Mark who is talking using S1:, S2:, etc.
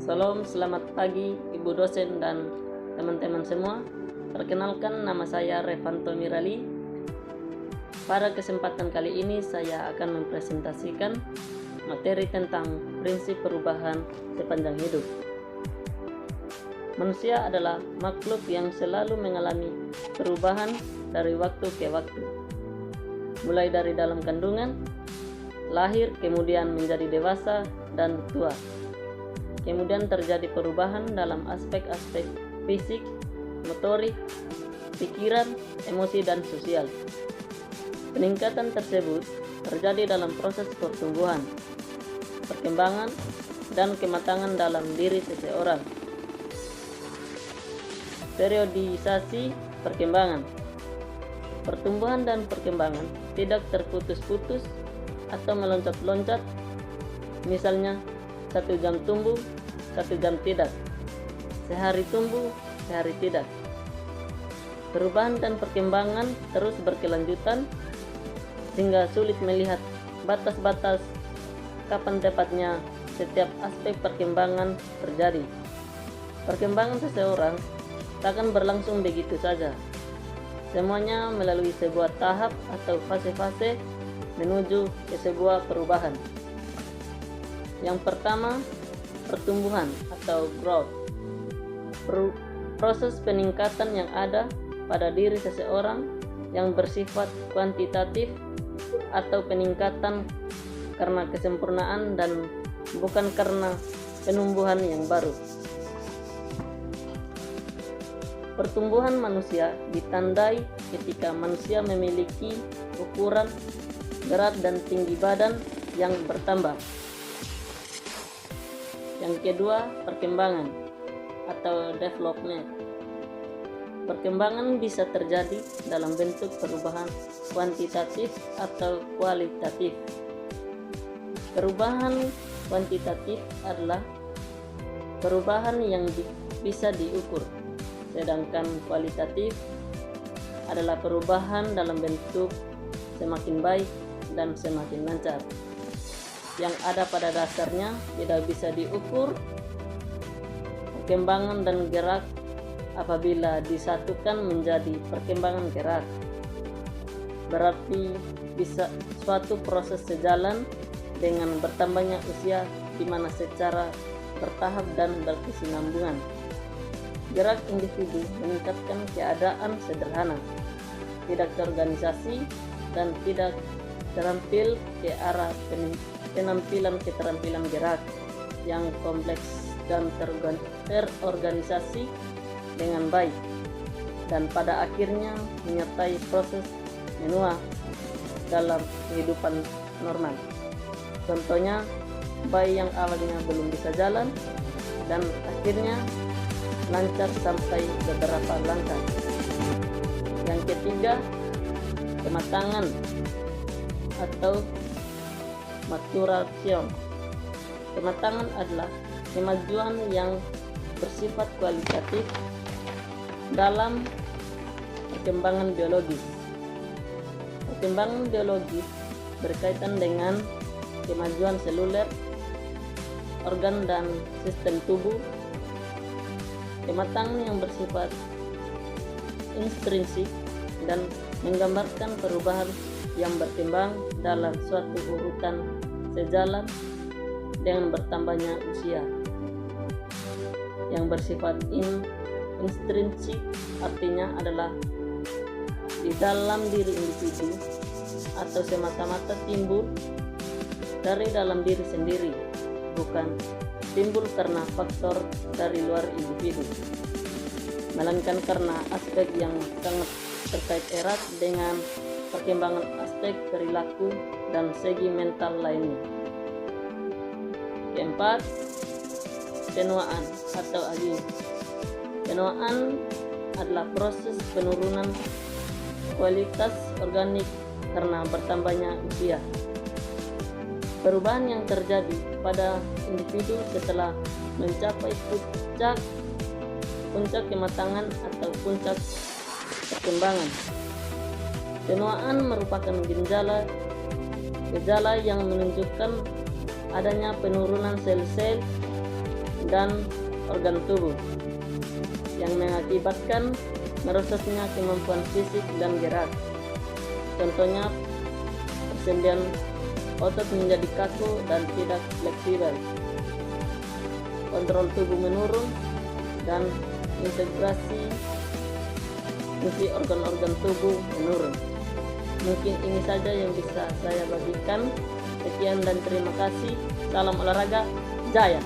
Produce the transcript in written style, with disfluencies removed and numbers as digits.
S1: Salam, selamat pagi Ibu dosen dan teman-teman semua. Perkenalkan, nama saya Revanto Mirali. Pada kesempatan kali ini saya akan mempresentasikan materi tentang prinsip perubahan sepanjang hidup. Manusia adalah makhluk yang selalu mengalami perubahan dari waktu ke waktu. Mulai dari dalam kandungan, lahir, kemudian menjadi dewasa dan tua. Kemudian terjadi perubahan dalam aspek-aspek fisik, motorik, pikiran, emosi, dan sosial. Peningkatan tersebut terjadi dalam proses pertumbuhan, perkembangan, dan kematangan dalam diri seseorang. Periodisasi perkembangan. Pertumbuhan dan perkembangan tidak terputus-putus atau meloncat-loncat. Misalnya, 1 jam tumbuh, 1 jam tidak. Sehari tumbuh, sehari tidak. Perubahan dan perkembangan terus berkelanjutan sehingga sulit melihat batas-batas kapan tepatnya setiap aspek perkembangan terjadi. Perkembangan seseorang takkan berlangsung begitu saja. Semuanya melalui sebuah tahap atau fase-fase menuju ke sebuah perubahan. Yang pertama, pertumbuhan atau growth. Proses peningkatan yang ada pada diri seseorang yang bersifat kuantitatif atau peningkatan karena kesempurnaan dan bukan karena penumbuhan yang baru. Pertumbuhan manusia ditandai ketika manusia memiliki ukuran, berat, dan tinggi badan yang bertambah. Yang kedua, perkembangan atau development. Perkembangan bisa terjadi dalam bentuk perubahan kuantitatif atau kualitatif. Perubahan kuantitatif adalah perubahan yang bisa diukur, sedangkan kualitatif adalah perubahan dalam bentuk semakin baik dan semakin lancar. Yang ada pada dasarnya tidak bisa diukur. Perkembangan dan gerak apabila disatukan menjadi perkembangan gerak, berarti bisa suatu proses sejalan dengan bertambahnya usia di mana secara bertahap dan berkesinambungan. Gerak individu meningkatkan keadaan sederhana, tidak terorganisasi, dan tidak terampil ke arah penampilan keterampilan gerak yang kompleks dan terorganisasi dengan baik, dan pada akhirnya menyertai proses menua dalam kehidupan normal. Contohnya, bayi yang awalnya belum bisa jalan dan akhirnya lancar sampai beberapa langkah. Yang ketiga, kematangan atau maturation. Kematangan adalah kemajuan yang bersifat kualitatif dalam perkembangan biologis. Perkembangan biologis berkaitan dengan kemajuan seluler, organ, dan sistem tubuh. Kematangan yang bersifat intrinsik dan menggambarkan perubahan yang berkembang dalam suatu urutan sejalan dengan bertambahnya usia. Yang bersifat intrinsik artinya adalah di dalam diri individu atau semata-mata timbul dari dalam diri sendiri, bukan timbul karena faktor dari luar individu, melainkan karena aspek yang sangat terkait erat dengan perkembangan aspek perilaku dan segi mental lainnya. Keempat, penuaan atau aging. Penuaan adalah proses penurunan kualitas organik karena bertambahnya usia. Perubahan yang terjadi pada individu setelah mencapai puncak kematangan atau puncak perkembangan. Penuaan merupakan gejala yang menunjukkan adanya penurunan sel-sel dan organ tubuh yang mengakibatkan merosotnya kemampuan fisik dan gerak. Contohnya, persendian otot menjadi kaku dan tidak fleksibel, kontrol tubuh menurun, dan integrasi fungsi organ-organ tubuh menurun. Mungkin ini saja yang bisa saya bagikan. Sekian dan terima kasih. Salam olahraga, jaya!